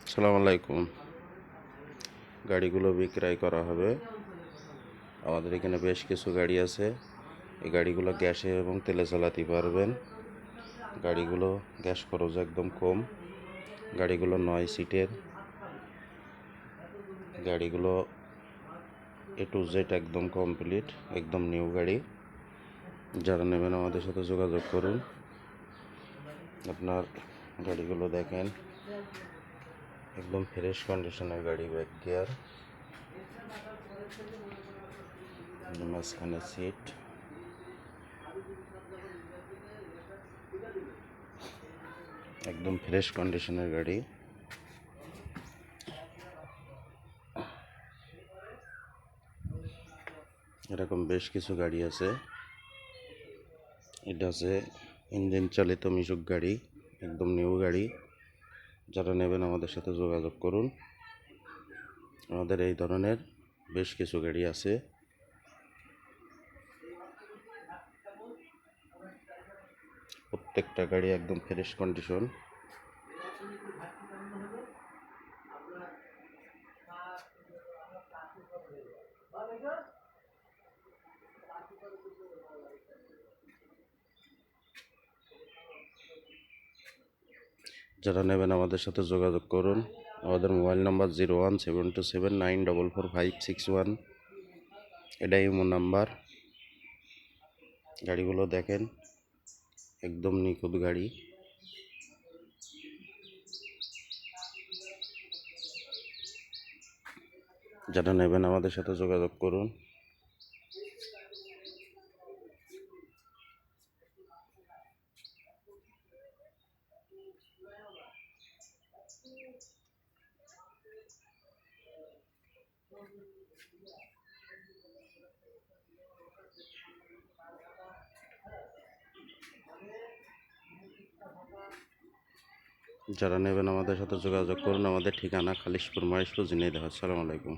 আসসালামু আলাইকুম। গাড়িগুলো বিক্রয় করা হবে। আমাদের এখানে বেশ কিছু গাড়ি আছে। এই গাড়িগুলো গ্যাসে এবং তেলে চালাতে পারবেন। গাড়িগুলো গ্যাস খরচ একদম কম। গাড়িগুলো 9 সিটের। গাড়িগুলো A to Z একদম কমপ্লিট, একদম নিউ গাড়ি। যারা নেবেন আমাদের সাথে যোগাযোগ করুন। আপনার গাড়িগুলো দেখেন, একদম ফ্রেশ কন্ডিশনের গাড়ি। ব্যাক গিয়ার, মাঝখানে সিট, একদম ফ্রেশ কন্ডিশনের গাড়ি। এরকম বেশ কিছু গাড়ি আছে। এটা আছে ইঞ্জিন চালিত মিশুক গাড়ি, একদম নিউ গাড়ি। যারা নেবেন আমাদের সাথে যোগাযোগ করুন। আমাদের এই ধরনের বেশ কিছু গাড়ি আছে। প্রত্যেকটা গাড়ি একদম ফ্রেশ কন্ডিশন। যারা নেবেন আমাদের সাথে যোগাযোগ করুন। আমাদের মোবাইল নাম্বার 017279444561। এটাই ইমো নাম্বার। গাড়িগুলো দেখেন, একদম নিখুঁত গাড়ি। যারা নেবেন আমাদের সাথে যোগাযোগ করুন। যারা নেবেন আমাদের সাথে যোগাযোগ করুন। আমাদের ঠিকানা খালিশপুর, মহেশপুর, ঝিনাইদহ। আসসালামু আলাইকুম।